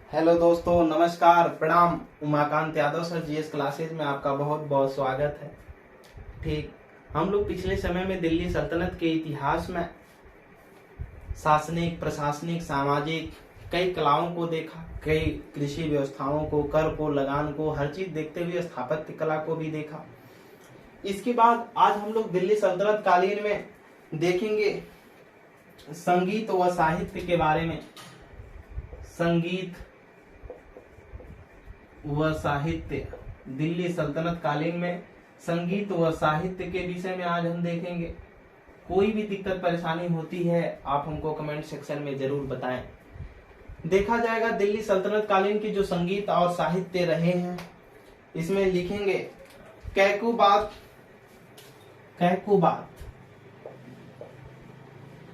Hello दोस्तों, नमस्कार, प्रणाम। Umakant Yadav sir GS classes में आपका बहुत बहुत स्वागत है। ठीक, हम लोग पिछले समय में दिल्ली सल्तनत के इतिहास में शासनिक, प्रशासनिक, सामाजिक कई कलाओं को देखा, कई कृषि व्यवस्थाओं को, कर को, लगान को, हर चीज देखते हुए स्थापत्य कला को भी देखा। इसके बाद आज हम लोग दिल्ली सल्तनत कालीन में देखेंगे संगीत व साहित्य के बारे में। संगीत व साहित्य, दिल्ली सल्तनत कालीन में संगीत व साहित्य के विषय में आज हम देखेंगे। कोई भी दिक्कत परेशानी होती है आप हमको कमेंट सेक्शन में जरूर बताएं। देखा जाएगा दिल्ली सल्तनत कालीन की जो संगीत और साहित्य रहे हैं, इसमें लिखेंगे कैकुबात। कैकुबात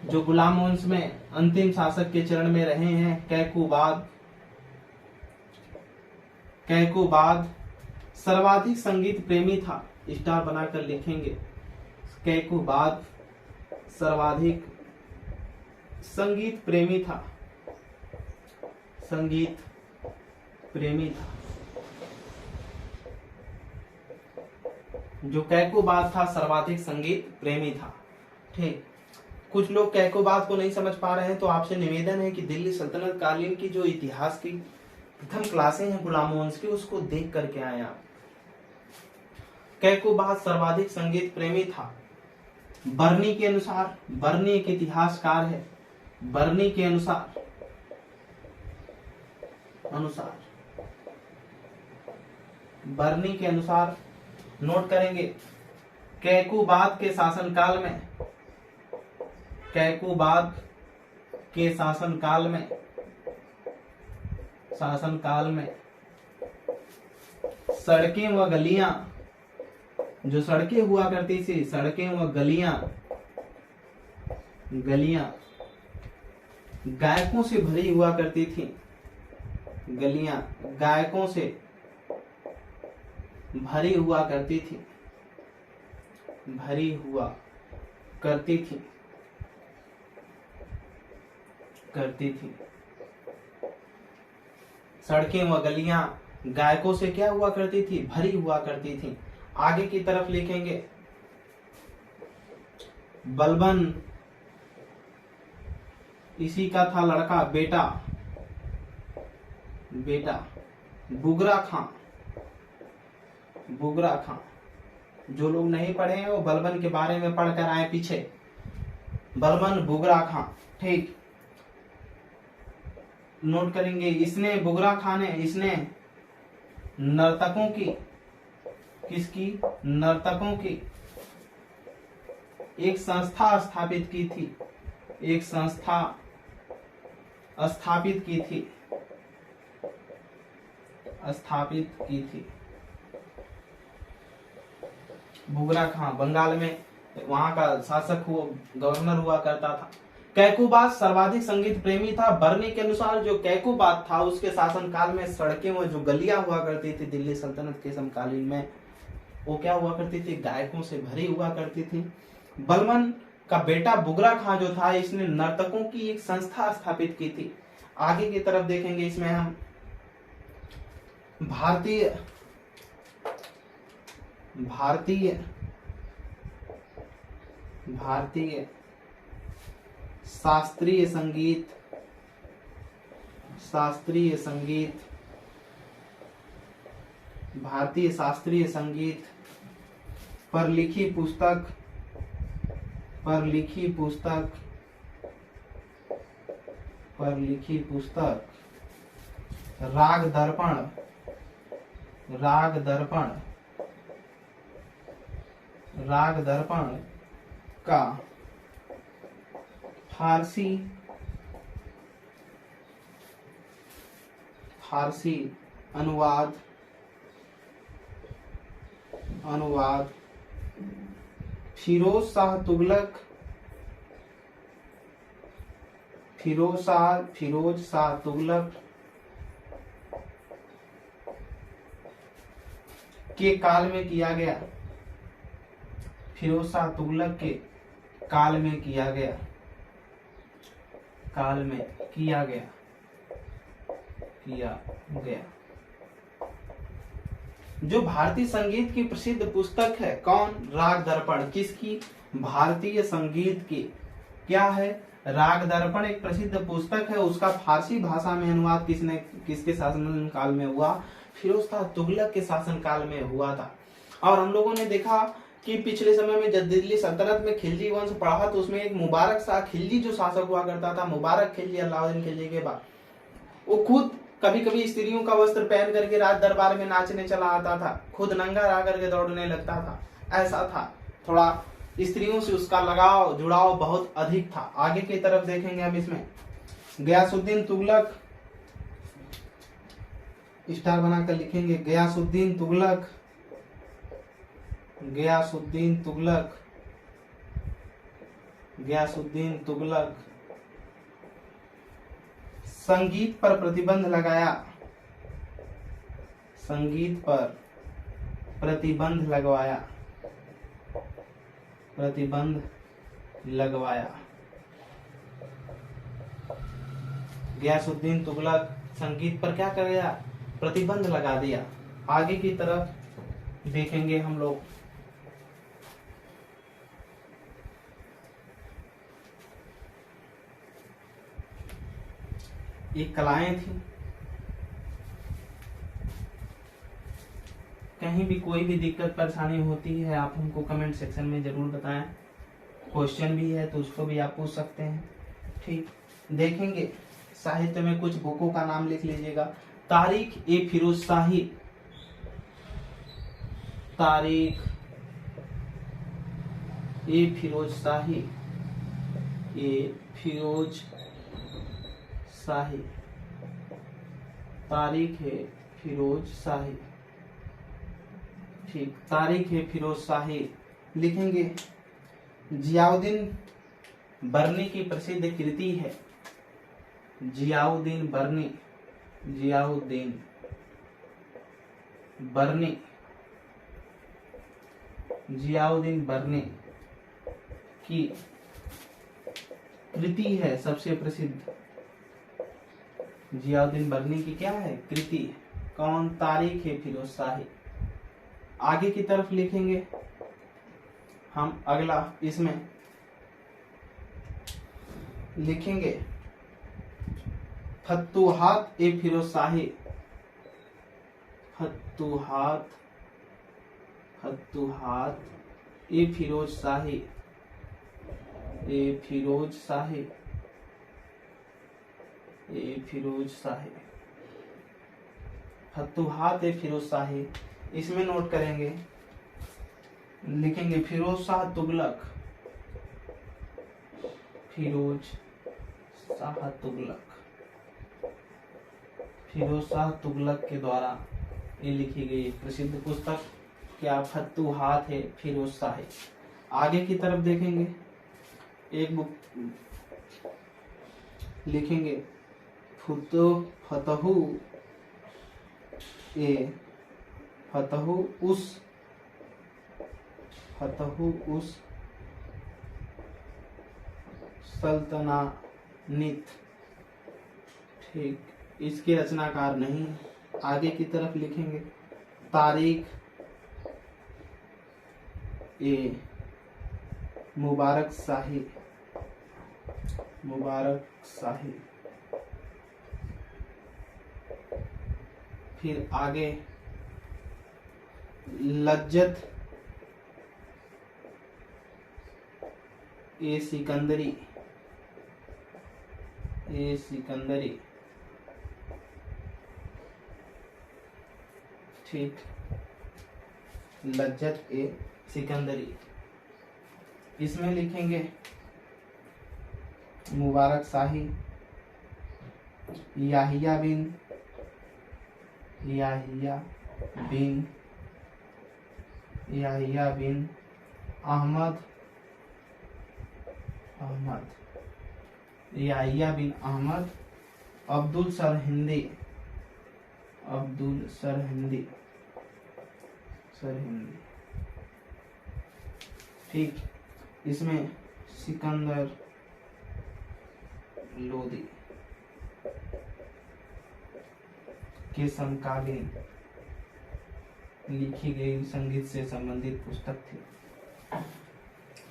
जो गुलाम वंश में अंतिम शासक के चरण में रहे हैं, कैकुबात। कैकुबाद सर्वाधिक संगीत प्रेमी था, स्टार बनाकर लिखेंगे। कैकुबाद सर्वाधिक संगीत प्रेमी था, संगीत प्रेमी था। जो कैकुबाद था सर्वाधिक संगीत प्रेमी था। ठीक, कुछ लोग कैकुबाद को नहीं समझ पा रहे हैं तो आपसे निवेदन है कि दिल्ली सल्तनत कालीन की जो इतिहास की प्रथम क्लासें हैं गुलाम वंश की, उसको देख करके आए आप। कैकुबाद सर्वाधिक संगीत प्रेमी था। बर्नी के अनुसार, बर्नी एक इतिहासकार है, बर्नी के अनुसार बर्नी के अनुसार नोट करेंगे, कैकुबाद के शासनकाल में, कैकुबाद के शासनकाल में सड़कें व गलियां, जो सड़कें हुआ करती थी, सड़कें व गलियां गायकों से भरी हुआ करती थी। गलियां गायकों से भरी हुआ करती थी, भरी हुआ करती थी। सड़कें व गलियां गायकों से क्या हुआ करती थी? भरी हुआ करती थी। आगे की तरफ लिखेंगे बलबन, इसी का था लड़का, बेटा बुगरा खां। जो लोग नहीं पढ़े हैं वो बलबन के बारे में पढ़कर आए पीछे। बलबन बुगरा खां। ठीक, नोट करेंगे, इसने बुगरा खां ने, इसने नर्तकों की, किसकी? नर्तकों की एक संस्था स्थापित की थी, एक संस्था स्थापित की थी। बुगरा खां बंगाल में वहां का शासक हुआ, गवर्नर हुआ करता था। कैकुबाद सर्वाधिक संगीत प्रेमी था। बर्नी के अनुसार जो कैकुबाद था उसके शासनकाल में सड़कें व जो गलियां हुआ करती थी दिल्ली सल्तनत के समकालीन में, वो क्या हुआ करती थी? गायकों से भरी हुआ करती थी। बलबन का बेटा बुगरा खां जो था, इसने नर्तकों की एक संस्था स्थापित की थी। आगे की तरफ देखेंगे, इसमें हम भारतीय शास्त्रीय संगीत पर लिखी पुस्तक राग दर्पण का फारसी अनुवाद फिरोज शाह तुगलक के काल में किया गया। फिरोज शाह तुगलक के काल में किया गया। किया गया। जो भारतीय संगीत की प्रसिद्ध पुस्तक है, कौन? राग दर्पण। किसकी? भारतीय संगीत की। क्या है? राग दर्पण एक प्रसिद्ध पुस्तक है। उसका फारसी भाषा में अनुवाद किसके शासन काल में हुआ? फिरोज शाह तुगलक के शासन काल में हुआ था। और हम लोगों ने देखा कि पिछले समय में जब दिल्ली सल्तनत में खिलजी वंश पढ़ा तो उसमें एक मुबारक शाह खिलजी जो शासक हुआ करता था, मुबारक खिलजी अलाउद्दीन खिलजी के बाद, वो खुद कभी कभी स्त्रियों का वस्त्र पहन करके राज दरबार में नाचने चला आता था, खुद नंगा रह करके दौड़ने लगता था। ऐसा था, थोड़ा स्त्रियों से उसका लगाव जुड़ाव बहुत अधिक था। आगे की तरफ देखेंगे हम इसमें गयासुद्दीन तुगलक, स्टार बनाकर लिखेंगे गयासुद्दीन तुगलक। गयासुद्दीन तुगलक, गयासुद्दीन तुगलक संगीत पर प्रतिबंध लगाया। संगीत पर प्रतिबंध लगवाया। प्रतिबंध लगवाया। गयासुद्दीन तुगलक संगीत पर क्या कर गया? प्रतिबंध लगा दिया। आगे की तरफ देखेंगे हम लोग, ये कलाएं थी। कहीं भी कोई भी दिक्कत परेशानी होती है आप हमको कमेंट सेक्शन में जरूर बताएं। क्वेश्चन भी है तो उसको भी आप पूछ सकते हैं। ठीक, देखेंगे साहित्य में कुछ बुकों का नाम लिख लीजिएगा। तारीख ए फिरोज शाही, तारीख ए फिरोज शाही, ए फिरोज शाही, तारीख है फिरोज शाही। ठीक, तारीख है फिरोज शाही लिखेंगे। जियाउद्दीन बर्नी की प्रसिद्ध कृति है, जियाउद्दीन बर्नी, जियाउद्दीन बर्नी, जियाउद्दीन बर्नी की कृति है सबसे प्रसिद्ध। जियाउद्दीन बर्नी की क्या है? कृति। कौन? तारीख है फिरोज शाही। आगे की तरफ लिखेंगे हम अगला, इसमें लिखेंगे फतुहात ए फिरोज शाही, फतुहात, फतुहात ए फिरोज शाही, ए फिरोज शाही, ए फिरोज शाही, फतुहात ए फिरोज शाही। इसमें नोट करेंगे, लिखेंगे फिरोज शाह तुगलक, फिरोज शाह तुगलक, फिरोज शाह तुगलक के द्वारा ये लिखी गई प्रसिद्ध पुस्तक क्या? फतुहात है फिरोज शाही। आगे की तरफ देखेंगे, एक बुक लिखेंगे फतहु ए फतहु उस सल्तनानित। ठीक, इसके रचनाकार नहीं। आगे की तरफ लिखेंगे तारीख ए मुबारक शाही, मुबारक शाही। फिर आगे लज्जत ए सिकंदरी, ए सिकंदरी। ठीक, लज्जत ए सिकंदरी। इसमें लिखेंगे मुबारक शाही, याहिया बिन, याहिया बिन, याहिया बिन अहमद, अहमद, याहिया बिन अहमद अब्दुल सरहिंदी, अब्दुल सरहिंदी, सरहिंदी। ठीक, इसमें सिकंदर लोदी, के समकालीन लिखी गई संगीत से संबंधित पुस्तक थी।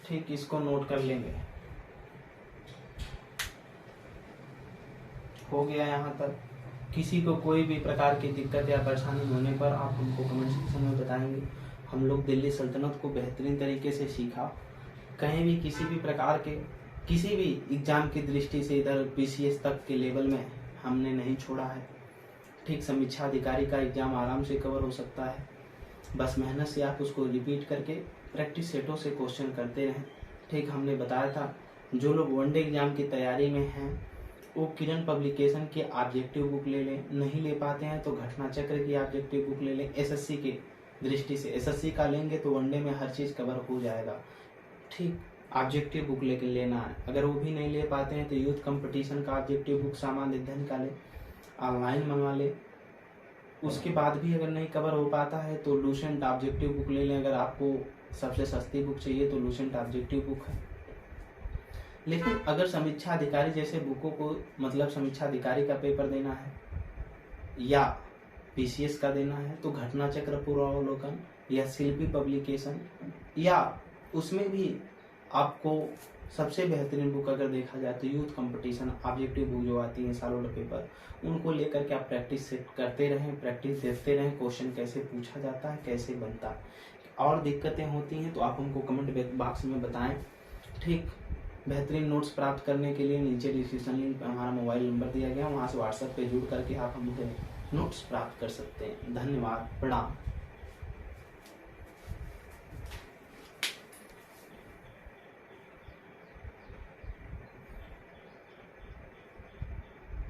ठीक, इसको नोट कर लेंगे। हो गया यहाँ तक। किसी को कोई भी प्रकार की दिक्कत या परेशानी होने पर आप हमको कमेंट सेक्शन में बताएंगे। हम लोग दिल्ली सल्तनत को बेहतरीन तरीके से सीखा। कहीं भी किसी भी प्रकार के किसी भी एग्जाम की दृष्टि से इधर पीसीएस तक के लेवल में हमने नहीं छोड़ा है। ठीक, समीक्षा अधिकारी का एग्जाम आराम से कवर हो सकता है। बस मेहनत से आप उसको रिपीट करके प्रैक्टिस सेटों से क्वेश्चन करते रहें। ठीक, हमने बताया था जो लोग वनडे एग्जाम की तैयारी में हैं वो किरण पब्लिकेशन की ऑब्जेक्टिव बुक ले लें। नहीं ले पाते हैं तो घटना चक्र की ऑब्जेक्टिव बुक ले लें। एसएससी के दृष्टि से एसएससी का लेंगे तो वनडे में हर चीज़ कवर हो जाएगा। ठीक, ऑब्जेक्टिव बुक लेके लेना है। अगर वो भी नहीं ले पाते हैं तो यूथ कंपटीशन का ऑब्जेक्टिव बुक सामान्य अध्ययन का ले, ऑनलाइन मंगवा ले। उसके बाद भी अगर नहीं कवर हो पाता है तो लूसेंट ऑब्जेक्टिव बुक ले लें। अगर आपको सबसे सस्ती बुक चाहिए तो लूसेंट ऑब्जेक्टिव बुक है। लेकिन अगर समीक्षा अधिकारी जैसे बुकों को मतलब समीक्षा अधिकारी का पेपर देना है या पीसीएस का देना है तो घटना चक्र पूर्वावलोकन या शिल्पी पब्लिकेशन या उसमें भी आपको सबसे बेहतरीन बुक अगर देखा जाए तो यूथ कंपटीशन ऑब्जेक्टिव बुक जो आती है सालों पेपर, उनको लेकर के आप प्रैक्टिस सेट करते रहें, प्रैक्टिस देखते रहें क्वेश्चन कैसे पूछा जाता है, कैसे बनता है। और दिक्कतें होती हैं तो आप हमको कमेंट बॉक्स में बताएं। ठीक, बेहतरीन नोट्स प्राप्त करने के लिए नीचे डिस्क्रिप्शन लिंक पर हमारा मोबाइल नंबर दिया गया, वहाँ से व्हाट्सएप पे जुड़ करके आप हमसे नोट्स प्राप्त कर सकते हैं। धन्यवाद, प्रणाम।